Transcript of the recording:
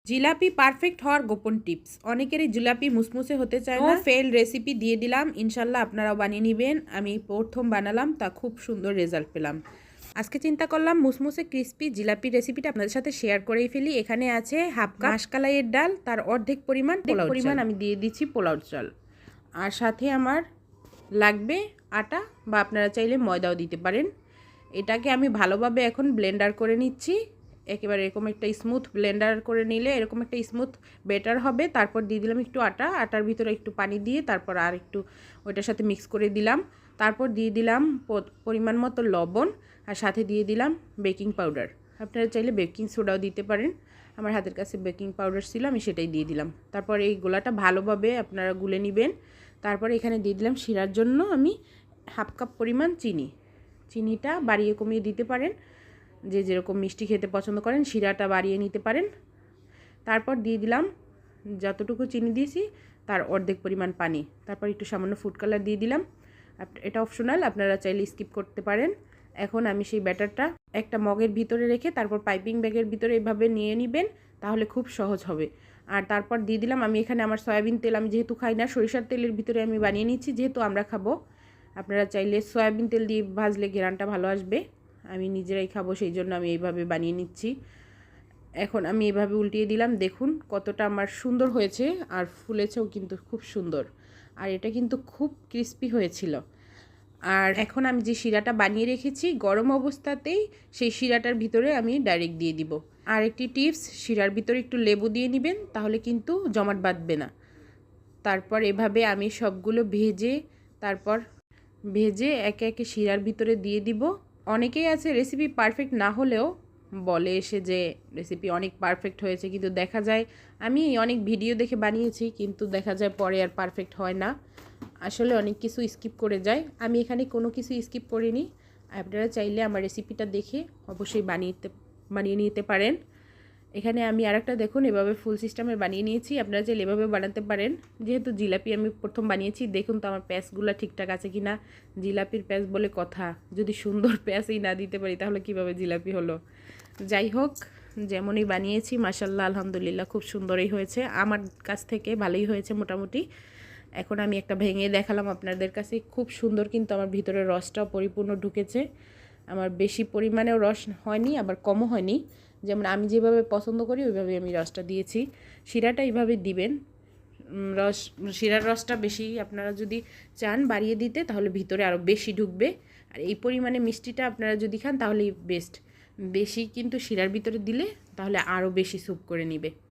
Jalebi perfect হওয়ার গোপন tips. অনেকেরই জিলাপি মুসমুসে হতে চায় না। ফেল রেসিপি দিয়ে দিলাম, ইনশাল্লাহ আপনারাও বানিয়ে নেবেন। আমি প্রথম বানালাম, তা খুব সুন্দর রেজাল্ট পেলাম। আজকে চিন্তা করলাম মুসমুসে ক্রিস্পি জিলাপি রেসিপিটা আপনাদের সাথে শেয়ার করেই ফেলি। এখানে আছে হাফ কাপ মাসকালাইয়ের ডাল, তার অর্ধেক পরিমাণ আমি দিয়ে দিচ্ছি পোলাও চাল। আর সাথে আমার লাগবে আটা, বা আপনারা চাইলে ময়দাও দিতে পারেন। এটাকে আমি ভালোভাবে এখন ব্লেন্ডার করে নিচ্ছি। একেবারে এরকম একটা স্মুথ ব্লেন্ডার করে নিলে এরকম একটা স্মুথ বেটার হবে। তারপর দিয়ে দিলাম একটু আটার ভিতরে একটু পানি দিয়ে তারপর আর একটু ওইটার সাথে মিক্স করে দিলাম। তারপর দিয়ে দিলাম পরিমাণ মতো লবণ, আর সাথে দিয়ে দিলাম বেকিং পাউডার। আপনারা চাইলে বেকিং সোডাও দিতে পারেন। আমার হাতের কাছে বেকিং পাউডার ছিল, আমি সেটাই দিয়ে দিলাম। তারপর এই গোলাটা ভালোভাবে আপনারা গুলে নেবেন। তারপর এখানে দিয়ে দিলাম শিরার জন্য আমি হাফ কাপ পরিমাণ চিনিটা বাড়িয়ে কমিয়ে দিতে পারেন, যে যেরকম মিষ্টি খেতে পছন্দ করেন শিরাটা বাড়িয়ে নিতে পারেন। তারপর দিয়ে দিলাম যতটুকু চিনি দিয়েছি তার অর্ধেক পরিমাণ পানি। তারপর একটু সামান্য ফুড কালার দিয়ে দিলাম। এটা অপশনাল, আপনারা চাইলে স্কিপ করতে পারেন। এখন আমি সেই ব্যাটারটা একটা মগের ভিতরে রেখে তারপর পাইপিং ব্যাগের ভিতরে এভাবে নিয়ে নেবেন, তাহলে খুব সহজ হবে। আর তারপর দিয়ে দিলাম আমি এখানে আমার সয়াবিন তেল, আমি যেহেতু খাই না সরিষার তেলের ভিতরে আমি বানিয়ে নিচ্ছি, যেহেতু আমরা খাবো। আপনারা চাইলে সয়াবিন তেল দিয়ে ভাজলে ঘেরানটা ভালো আসবে। আমি নিজেরাই খাবো, সেই জন্য আমি এইভাবে বানিয়ে নিচ্ছি। এখন আমি এভাবে উল্টিয়ে দিলাম, দেখুন কতটা আমার সুন্দর হয়েছে, আর ফুলেছেও কিন্তু খুব সুন্দর। আর এটা কিন্তু খুব ক্রিস্পি হয়েছিল। আর এখন আমি যে শিরাটা বানিয়ে রেখেছি গরম অবস্থাতেই সেই শিরাটার ভিতরে আমি ডাইরেক্ট দিয়ে দিব। আর একটি টিপস, শিরার ভিতরে একটু লেবু দিয়ে নেবেন, তাহলে কিন্তু জমাট বাঁধবে না। তারপর এভাবে আমি সবগুলো ভেজে একে একে শিরার ভিতরে দিয়ে দিব। অনেকেই আছে রেসিপি পারফেক্ট না হলেও বলে এসে যে রেসিপি অনেক পারফেক্ট হয়েছে, কিন্তু দেখা যায় আমি অনেক ভিডিও দেখে বানিয়েছি, কিন্তু দেখা যায় পরে আর পারফেক্ট হয় না। আসলে অনেক কিছু স্কিপ করে যায়, আমি এখানে কোনো কিছু স্কিপ করিনি। আপনারা চাইলে আমার রেসিপিটা দেখে অবশ্যই বানিয়ে নিতে পারেন। এখানে আমি আরেকটা দেখুন এভাবে ফুল সিস্টেমের বানিয়ে নিয়েছি, আপনারা চাইলে এভাবে বানাতে পারেন। যেহেতু জিলাপি আমি প্রথম বানিয়েছি, দেখুন তো আমার প্যাঁচগুলো ঠিকঠাক আছে কি না। জিলাপির প্যাঁচ বলে কথা, যদি সুন্দর প্যাঁচই না দিতে পারি তাহলে কিভাবে জিলাপি হলো। যাই হোক, যেমনই বানিয়েছি মাশাআল্লাহ আলহামদুলিল্লাহ খুব সুন্দরই হয়েছে, আমার কাছ থেকে ভালোই হয়েছে মোটামুটি। এখন আমি একটা ভেঙে দেখালাম আপনাদের কাছে, খুব সুন্দর কিন্তু আমার ভিতরে রসটাও পরিপূর্ণ ঢুকেছে। আমার বেশি পরিমাণেও রস হয়নি, আবার কমও হয়নি। যেমন আমি যেভাবে পছন্দ করি ওইভাবে আমি রসটা দিয়েছি। শিরাটা এইভাবে দিবেন। শিরার রসটা বেশি আপনারা যদি চান বাড়িয়ে দিতে, তাহলে ভিতরে আরও বেশি ঢুকবে। আর এই পরিমাণে মিষ্টিটা আপনারা যদি খান তাহলেই বেস্ট। বেশি কিন্তু শিরার ভিতরে দিলে তাহলে আরও বেশি স্যুপ করে নিবে।